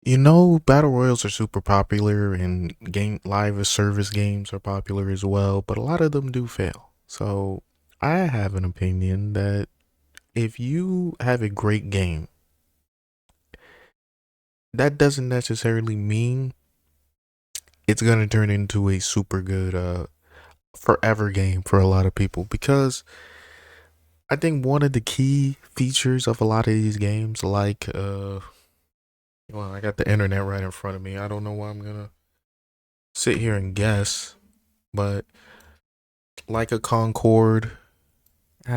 Battle royals are super popular and game live service games are popular as well, but a lot of them do fail. So I have an opinion that if you have a great game, that doesn't necessarily mean it's gonna turn into a super good forever game for a lot of people because I think one of the key features of a lot of these games, like well, I got the internet right in front of me. I don't know why I'm gonna sit here and guess, but like a Concord.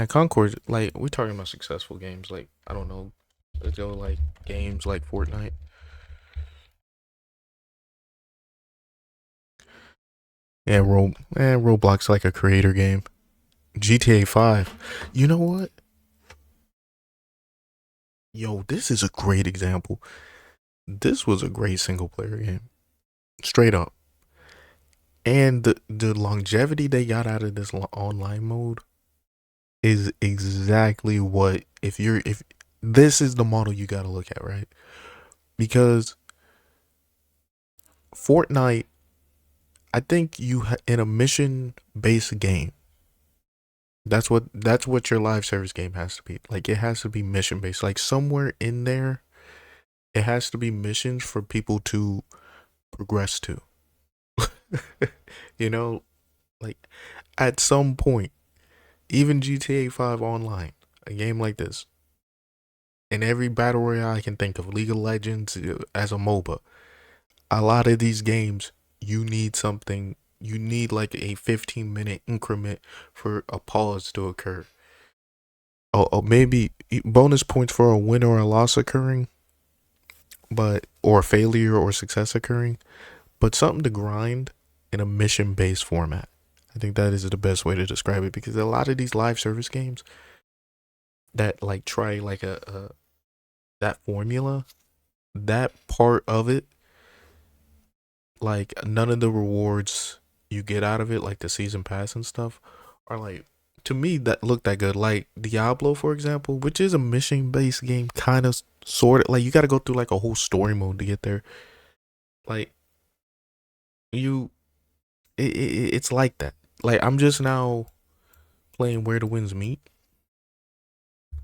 Concord, like we're talking about successful games, like I don't know, let's go like games like Fortnite. Roblox like a creator game. GTA 5. You know what? Yo, this is a great example. This was a great single player game. Straight up. And the longevity they got out of this online mode is exactly what if this is the model you got to look at, right? Because Fortnite, I think in a mission based game, that's what your live service game has to be. Like it has to be mission based. Like somewhere in there, it has to be missions for people to progress to. you know, like at some point, even GTA 5 online, a game like this, in every battle royale I can think of, League of Legends as a MOBA, a lot of these games you need something. You need like a 15-minute increment for a pause to occur. Or maybe bonus points for a win or a loss occurring, but or a failure or success occurring, but something to grind in a mission based format. I think that is the best way to describe it because a lot of these live service games that like try like a that formula, that part of it, like none of the rewards you get out of it, like the season pass and stuff, are like to me that look that good. Like Diablo, for example, which is a mission based game, kind of sort of like you got to go through like a whole story mode to get there. Like you, it's like that. Like I'm just now playing Where the Winds Meet,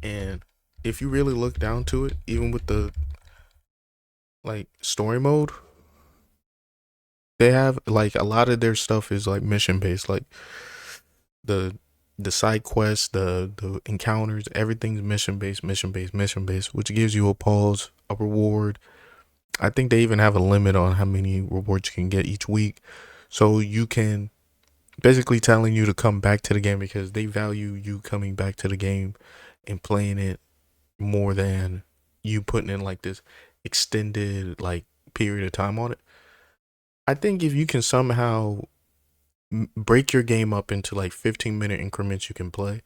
and if you really look down to it, even with the like story mode, they have like a lot of their stuff is like mission based. Like the the side quests, the encounters, everything's mission based, mission based, mission based, which gives you a pause, a reward. I think they even have a limit on how many rewards you can get each week. So you can basically telling you to come back to the game because they value you coming back to the game and playing it more than you putting in like this extended like period of time on it. I think if you can somehow break your game up into like 15-minute increments you can play.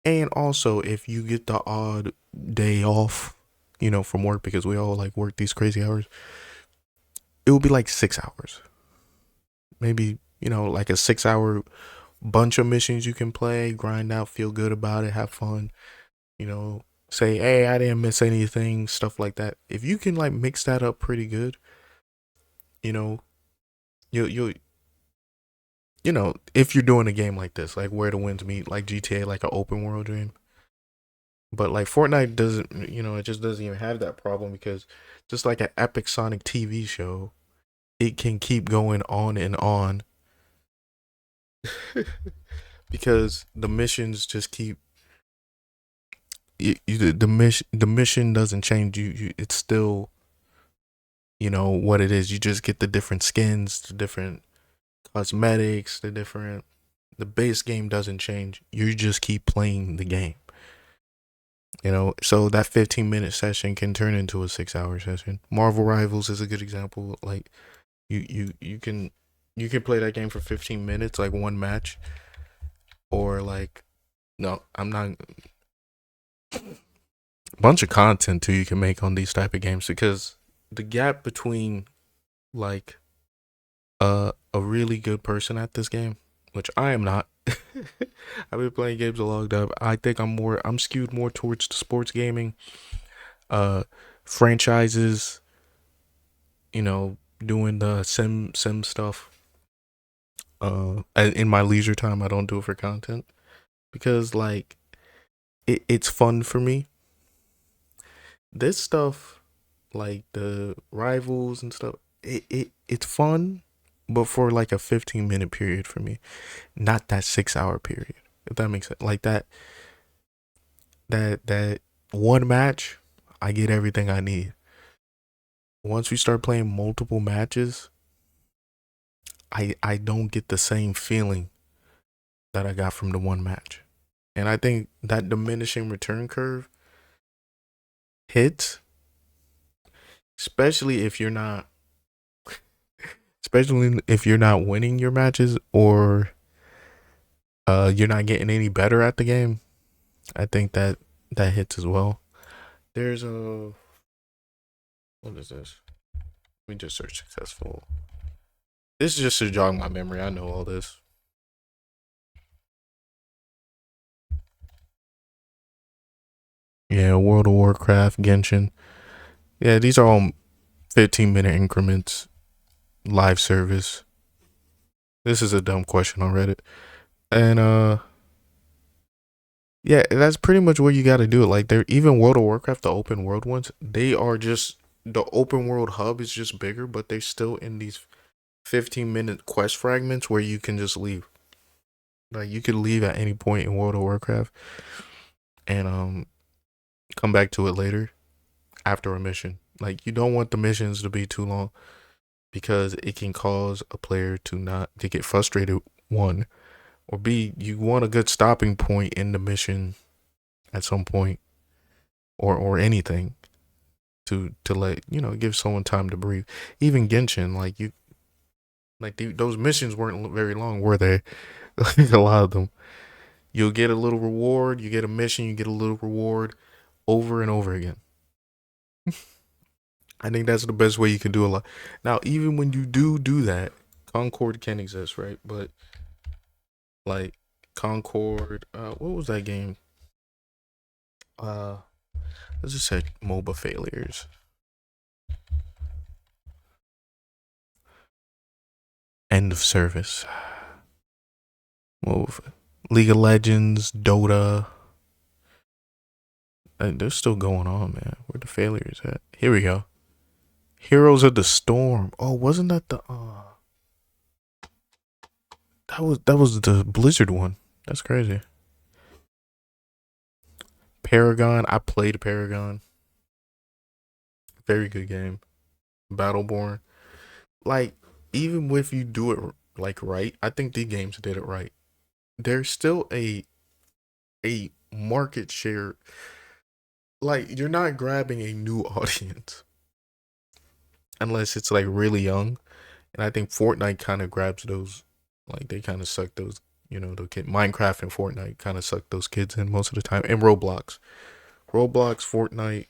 And also, if you get the odd day off, from work because we all like work these crazy hours, it will be like 6 hours. Maybe, like a 6 hour bunch of missions you can play, grind out, feel good about it, have fun, say, hey, I didn't miss anything, stuff like that. If you can like mix that up pretty good, you know, you if you're doing a game like this, like Where the Winds Meet, like GTA, like an open world game, but like Fortnite doesn't, it just doesn't even have that problem because just like an epic Sonic TV show, it can keep going on and on because the missions just keep the mission doesn't change. It's still what it is. You just get the different skins, the different cosmetics, the base game doesn't change. You just keep playing the game. So that 15-minute session can turn into a 6 hour session. Marvel Rivals is a good example. Like you can play that game for 15 minutes, like one match, or like no, I'm not bunch of content too you can make on these type of games because the gap between like a really good person at this game, which I am not. I've been playing games a long time. I think I'm skewed more towards the sports gaming, uh franchises, doing the sim stuff. In my leisure time, I don't do it for content because like it's fun for me. This stuff, like the rivals and stuff, it's fun, but for like a 15-minute period for me, not that 6 hour period. If that makes sense, like that one match, I get everything I need. Once we start playing multiple matches, I don't get the same feeling that I got from the one match. And I think that diminishing return curve hits, especially if you're not especially if you're not winning your matches or you're not getting any better at the game. I think that hits as well. There's a what is this? Let me just search successful. This is just to jog my memory. I know all this. Yeah, World of Warcraft, Genshin. Yeah, these are all 15-minute increments, live service. This is a dumb question on Reddit. And yeah, that's pretty much what you got to do. Like they're even World of Warcraft, the open world ones, they are just the open world hub is just bigger, but they're still in these 15-minute quest fragments where you can just leave. Like you could leave at any point in World of Warcraft and come back to it later after a mission. Like you don't want the missions to be too long because it can cause a player to get frustrated, one, or B, you want a good stopping point in the mission at some point or anything to let give someone time to breathe. Even Genshin, like those missions weren't very long, were they? Like a lot of them, you'll get a little reward, you get a mission, you get a little reward over and over again. I think that's the best way you can do a lot. Now, even when you do that, Concord can exist, right? But like Concord, what was that game? Uh, let's just say MOBA failures. End of service. Move. League of Legends, Dota. They're still going on, man. Where the failures at? Here we go. Heroes of the Storm. Oh, wasn't that the that was the Blizzard one. That's crazy. Paragon. I played Paragon. Very good game. Battleborn. Like even if you do it like right, I think the games did it right. There's still a market share. Like you're not grabbing a new audience unless it's like really young. And I think Fortnite kind of grabs those, like they kind of suck those, the kid. Minecraft and Fortnite kind of suck those kids in most of the time. And Roblox, Fortnite,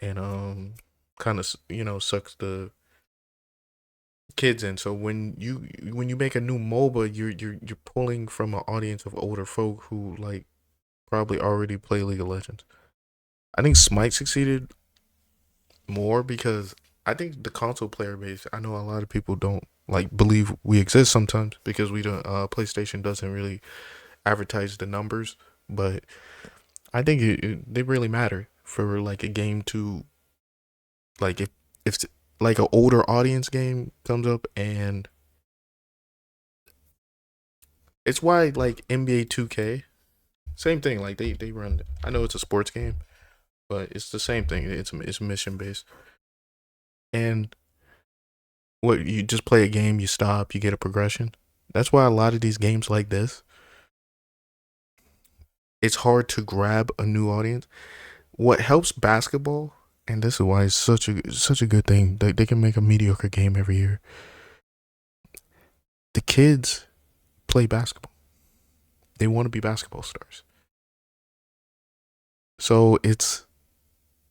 and kind of sucks the kids in. So when you make a new MOBA, you're pulling from an audience of older folk who like probably already play League of Legends. I think Smite succeeded more because I think the console player base. I know a lot of people don't like believe we exist sometimes because we don't. PlayStation doesn't really advertise the numbers, but I think they really matter for like a game to like if like an older audience game comes up and it's why like NBA 2K same thing like they run. I know it's a sports game, but it's the same thing. It's mission based and what you just play a game, you stop, you get a progression. That's why a lot of these games like this, it's hard to grab a new audience. What helps basketball, and this is why it's such a good thing. They can make a mediocre game every year. The kids play basketball. They want to be basketball stars. So it's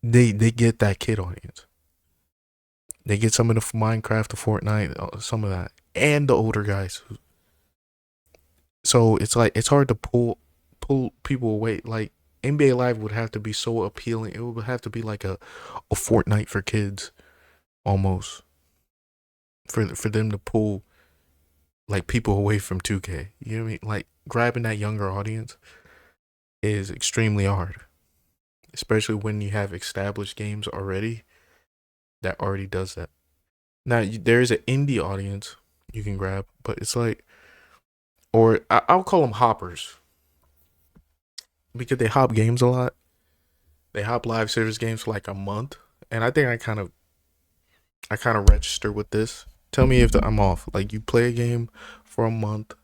they get that kid audience. They get some of the Minecraft, the Fortnite, some of that, and the older guys. So it's like it's hard to pull people away. Like NBA Live would have to be so appealing. It would have to be like a Fortnite for kids almost for them to pull like people away from 2K. You know what I mean? Like grabbing that younger audience is extremely hard, especially when you have established games already that already does that. Now there is an indie audience you can grab, but it's like, or I'll call them hoppers because they hop games a lot. They hop live service games for like a month, and I think I kind of register with this. Tell me if I'm off. Like you play a game for a month,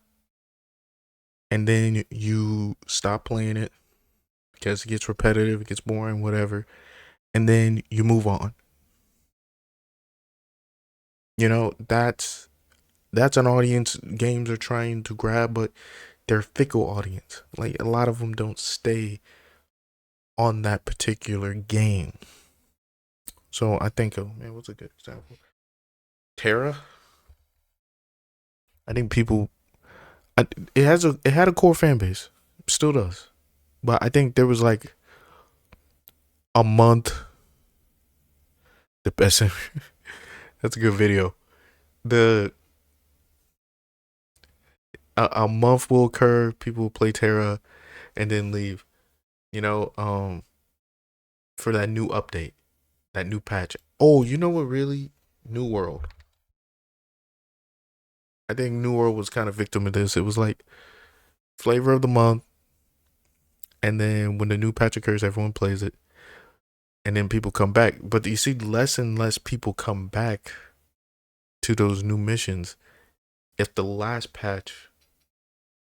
and then you stop playing it because it gets repetitive, it gets boring, whatever, and then you move on. You know, that's an audience games are trying to grab, but they're fickle audience. Like a lot of them don't stay on that particular game. So I think, oh man, what's a good example? Terra. I think people, it had a core fan base, still does, but I think there was like a month. The best. That's a good video. The a month will occur. People will play Terra, and then leave. You know, for that new update, that new patch. Oh, you know what? Really, New World. I think New World was kind of victim of this. It was like flavor of the month, and then when the new patch occurs, everyone plays it, and then people come back. But you see, less and less people come back to those new missions if the last patch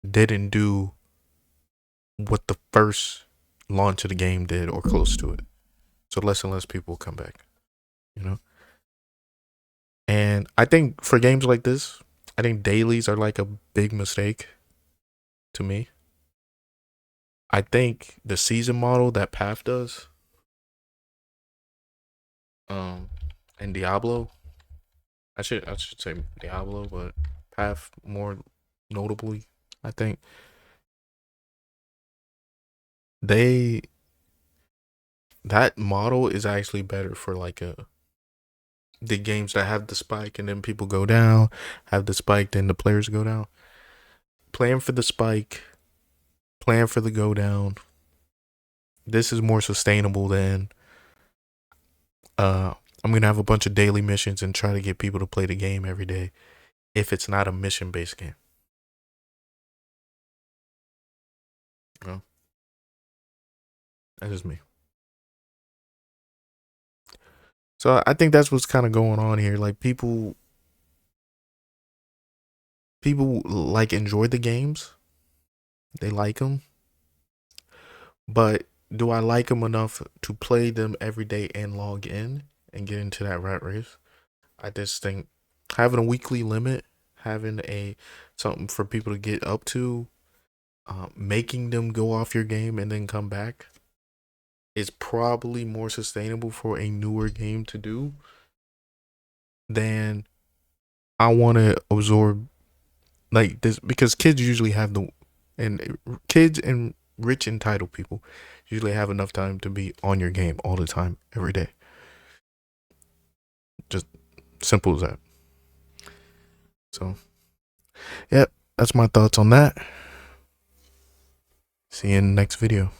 didn't do what the first launch of the game did or close to it. So less and less people come back, you know? And I think for games like this, I think dailies are like a big mistake to me. I think the season model that Path does, um, and Diablo, I should say Diablo, but Path more notably, I think they that model is actually better for like the games that have the spike and then people go down, have the spike, then the players go down. Playing for the spike, playing for the go down. This is more sustainable than I'm gonna have a bunch of daily missions and try to get people to play the game every day if it's not a mission based game. You know? That's just me. So I think that's what's kind of going on here. Like people like enjoy the games. They like them. But do I like them enough to play them every day and log in and get into that rat race? I just think having a weekly limit, having a something for people to get up to, making them go off your game and then come back is probably more sustainable for a newer game to do than I want to absorb like this because kids usually have and kids and rich entitled people usually have enough time to be on your game all the time every day. Just simple as that. So, yeah, that's my thoughts on that. See you in the next video.